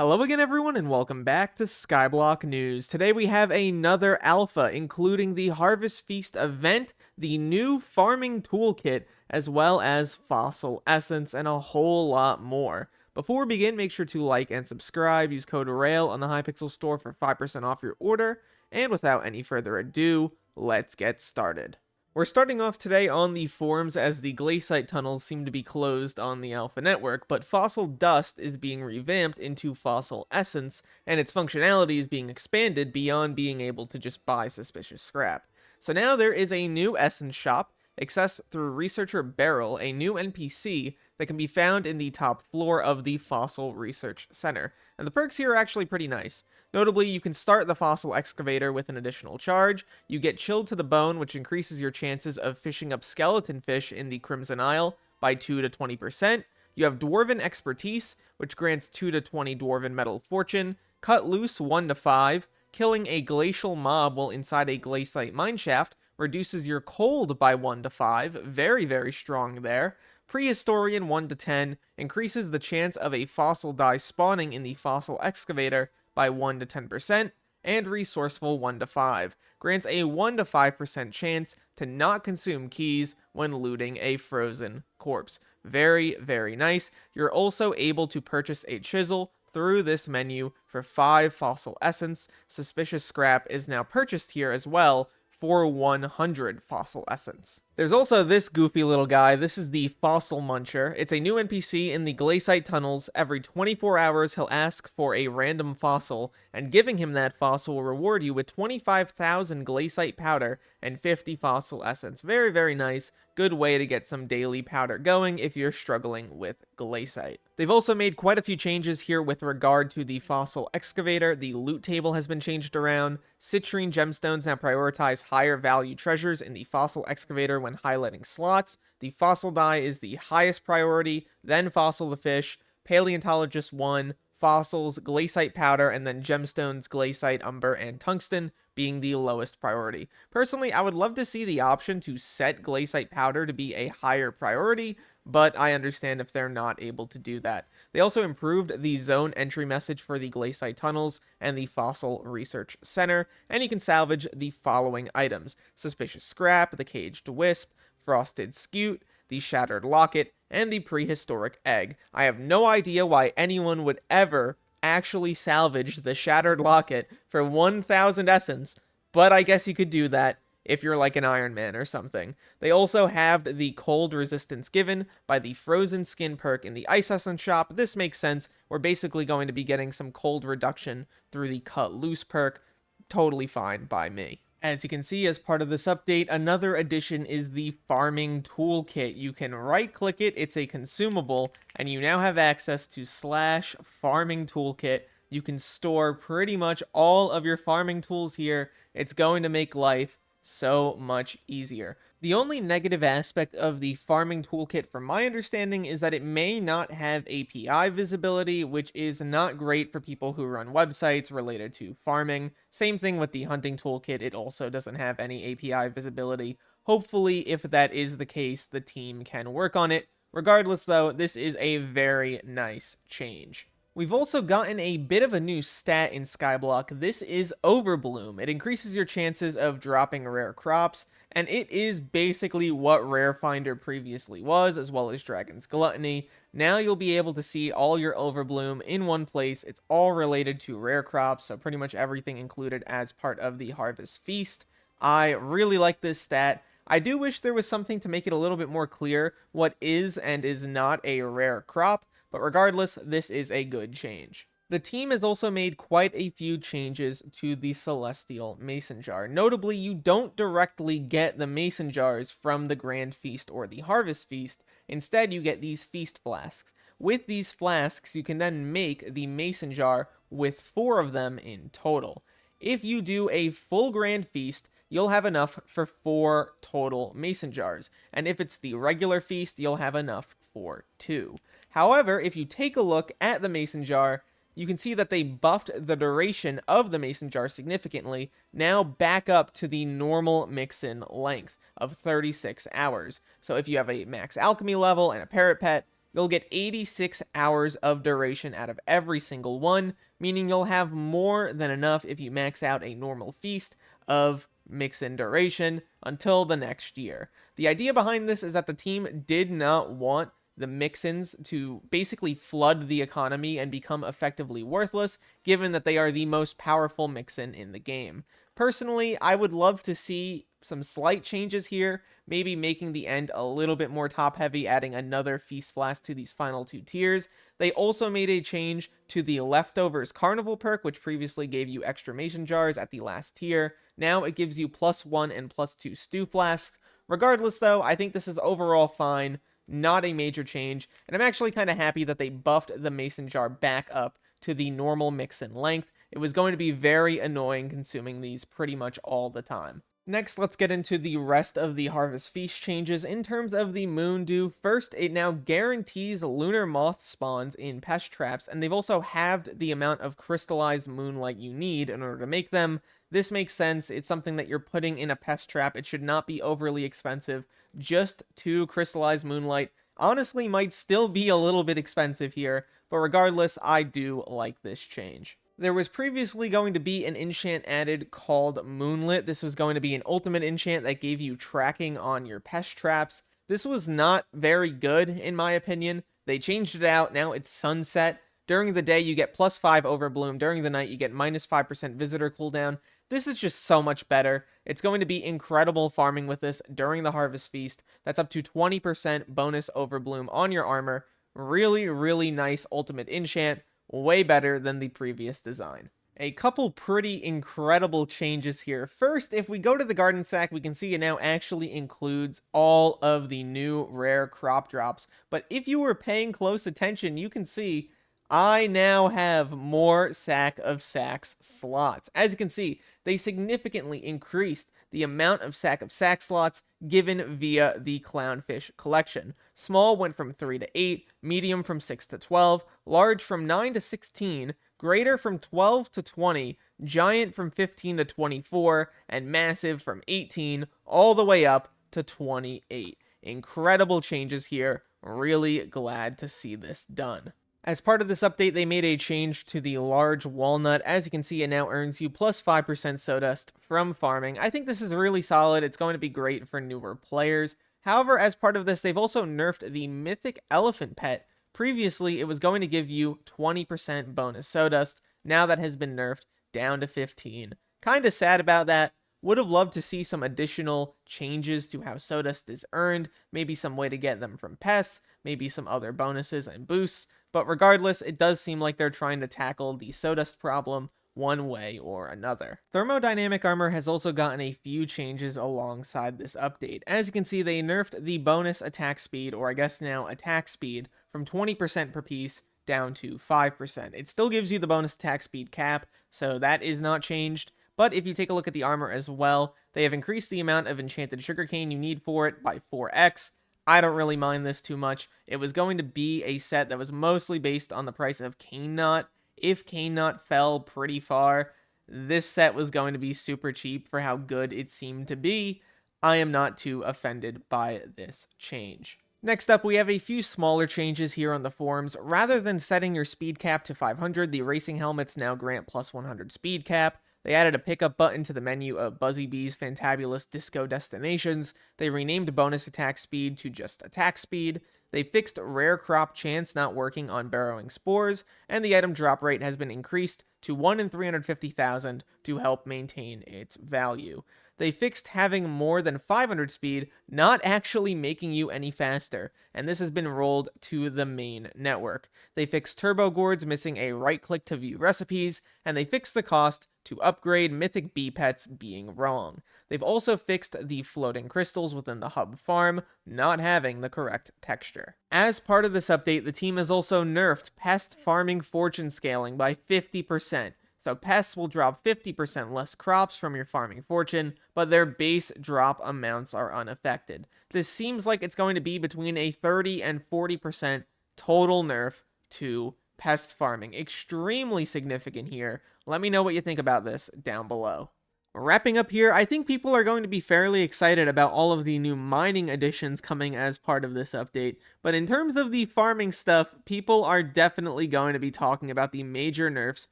Hello again everyone and welcome back to Skyblock News. Today we have another alpha including the Harvest Feast event, the new Farming Toolkit, as well as Fossil Essence and a whole lot more. Before we begin, make sure to like and subscribe, use code RAIL on the Hypixel store for 5% off your order, and without any further ado, let's get started. We're starting off today on the forums as the glaciate tunnels seem to be closed on the Alpha network, but Fossil Dust is being revamped into Fossil Essence, and its functionality is being expanded beyond being able to just buy suspicious scrap. So now there is a new Essence shop, accessed through Researcher Beryl, a new NPC that can be found in the top floor of the Fossil Research Center. And the perks here are actually pretty nice. Notably, you can start the Fossil Excavator with an additional charge, you get Chilled to the Bone, which increases your chances of fishing up skeleton fish in the Crimson Isle by 2 to 20%, you have Dwarven Expertise, which grants 2 to 20 Dwarven Metal Fortune, Cut Loose 1 to 5, killing a glacial mob while inside a glaciate mineshaft reduces your cold by 1 to 5, very strong there. Prehistorian 1 to 10 increases the chance of a fossil die spawning in the Fossil Excavator by 1 to 10%, and Resourceful 1 to 5 grants a 1 to 5% chance to not consume keys when looting a frozen corpse. Very nice. You're also able to purchase a chisel through this menu for 5 fossil essence. Suspicious scrap is now purchased here as well for 100 fossil essence. There's also this goofy little guy. This is the Fossil Muncher. It's a new NPC in the glaciate tunnels. Every 24 hours, he'll ask for a random fossil, and giving him that fossil will reward you with 25,000 glaciate powder and 50 fossil essence. Very nice. Good way to get some daily powder going if you're struggling with glaciate. They've also made quite a few changes here with regard to the Fossil Excavator. The loot table has been changed around. Citrine gemstones now prioritize higher value treasures in the Fossil Excavator when highlighting slots. The fossil die is the highest priority, then fossil the fish, paleontologist 1, fossils, glaciate powder, and then gemstones, glaciate, umber, and tungsten being the lowest priority. Personally, I would love to see the option to set glaciate powder to be a higher priority, but I understand if they're not able to do that. They also improved the zone entry message for the glaciate tunnels and the Fossil Research Center, and you can salvage the following items: suspicious scrap, the caged wisp, frosted scute, the shattered locket, and the prehistoric egg. I have no idea why anyone would ever actually salvage the shattered locket for 1,000 essence, but I guess you could do that if you're like an Iron Man or something. They also halved the cold resistance given by the frozen skin perk in the Ice Essence shop. This makes sense. We're basically going to be getting some cold reduction through the Cut Loose perk. Totally fine by me. As you can see, as part of this update, another addition is the Farming Toolkit. You can right-click it, it's a consumable, and you now have access to /Farming Toolkit. You can store pretty much all of your farming tools here. It's going to make life so much easier. The only negative aspect of the Farming Toolkit, from my understanding, is that it may not have API visibility, which is not great for people who run websites related to farming. Same thing with the Hunting Toolkit, it also doesn't have any API visibility. Hopefully, if that is the case, the team can work on it. Regardless, though, this is a very nice change. We've also gotten a bit of a new stat in Skyblock. This is Overbloom. It increases your chances of dropping rare crops, and it is basically what Rare Finder previously was, as well as Dragon's Gluttony. Now you'll be able to see all your Overbloom in one place. It's all related to rare crops, so pretty much everything included as part of the Harvest Feast. I really like this stat. I do wish there was something to make it a little bit more clear what is and is not a rare crop, but regardless, this is a good change. The team has also made quite a few changes to the Celestial Mason Jar. Notably, you don't directly get the Mason Jars from the Grand Feast or the Harvest Feast. Instead, you get these Feast Flasks. With these flasks, you can then make the Mason Jar with 4 of them in total. If you do a full Grand Feast, you'll have enough for 4 total Mason Jars. And if it's the regular feast, you'll have enough for 2. However, if you take a look at the Mason Jar, you can see that they buffed the duration of the Mason Jar significantly, now back up to the normal mix-in length of 36 hours. So if you have a max alchemy level and a parrot pet, you'll get 86 hours of duration out of every single one, meaning you'll have more than enough if you max out a normal feast of mix-in duration until the next year. The idea behind this is that the team did not want the mix-ins to basically flood the economy and become effectively worthless, given that they are the most powerful mix-in in the game. Personally, I would love to see some slight changes here, maybe making the end a little bit more top-heavy, adding another Feast Flask to these final two tiers. They also made a change to the Leftovers Carnival perk, which previously gave you extra mason jars at the last tier. Now it gives you +1 and +2 stew flasks. Regardless, though, I think this is overall fine, not a major change, and I'm actually kind of happy that they buffed the mason jar back up to the normal mix-in length. It was going to be very annoying consuming these pretty much all the time. Next, let's get into the rest of the Harvest Feast changes. In terms of the Moon Dew, first, it now guarantees lunar moth spawns in pest traps, and they've also halved the amount of crystallized moonlight you need in order to make them. This makes sense. It's something that you're putting in a pest trap. It should not be overly expensive. Just 2 crystallized moonlight honestly might still be a little bit expensive here, but regardless, I do like this change. There was previously going to be an enchant added called Moonlit. This was going to be an ultimate enchant that gave you tracking on your pest traps. This was not very good, in my opinion. They changed it out. Now it's Sunset. During the day, you get +5 Overbloom. During the night, you get -5% visitor cooldown. This is just so much better. It's going to be incredible farming with this during the Harvest Feast. That's up to 20% bonus Overbloom on your armor. Really, really nice ultimate enchant. Way better than the previous design. A couple pretty incredible changes here. First, if we go to the garden sack, we can see it now actually includes all of the new rare crop drops. But if you were paying close attention, you can see I now have more Sack of Sacks slots. As you can see, they significantly increased the amount of Sack of Sack slots given via the Clownfish collection. Small went from 3 to 8, medium from 6 to 12, large from 9 to 16, greater from 12 to 20, giant from 15 to 24, and massive from 18 all the way up to 28. Incredible changes here. Really glad to see this done. As part of this update, they made a change to the large walnut. As you can see, it now earns you +5% sawdust from farming. I think this is really solid. It's going to be great for newer players. However, as part of this, they've also nerfed the mythic elephant pet. Previously, it was going to give you 20% bonus sawdust. Now that has been nerfed down to 15. Kind of sad about that. Would have loved to see some additional changes to how sawdust is earned. Maybe some way to get them from pests. Maybe some other bonuses and boosts. But regardless, it does seem like they're trying to tackle the sawdust problem one way or another. Thermodynamic armor has also gotten a few changes alongside this update. As you can see, they nerfed the bonus attack speed, or I guess now attack speed, from 20% per piece down to 5%. It still gives you the bonus attack speed cap, so that is not changed. But if you take a look at the armor as well, they have increased the amount of enchanted sugarcane you need for it by 4x. I don't really mind this too much. It was going to be a set that was mostly based on the price of cane knot. If cane knot fell pretty far, this set was going to be super cheap for how good it seemed to be. I am not too offended by this change. Next up, we have a few smaller changes here on the forums. Rather than setting your speed cap to 500, the racing helmets now grant +100 speed cap. They added a pickup button to the menu of Buzzy Bee's Fantabulous Disco Destinations. They renamed bonus attack speed to just attack speed. They fixed rare crop chance not working on burrowing spores, and the item drop rate has been increased to 1 in 350,000 to help maintain its value. They fixed having more than 500 speed not actually making you any faster, and this has been rolled to the main network. They fixed turbo gourds missing a right click to view recipes, and they fixed the cost to upgrade mythic bee pets being wrong. They've also fixed the floating crystals within the hub farm not having the correct texture. As part of this update, the team has also nerfed Pest Farming fortune scaling by 50%. So pests will drop 50% less crops from your farming fortune, but their base drop amounts are unaffected. This seems like it's going to be between a 30 and 40% total nerf to pest farming. Extremely significant here. Let me know what you think about this down below. Wrapping up here, I think people are going to be fairly excited about all of the new mining additions coming as part of this update, but in terms of the farming stuff, people are definitely going to be talking about the major nerfs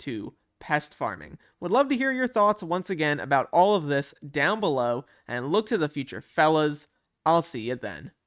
to pest farming. Would love to hear your thoughts once again about all of this down below, and look to the future, fellas. I'll see you then.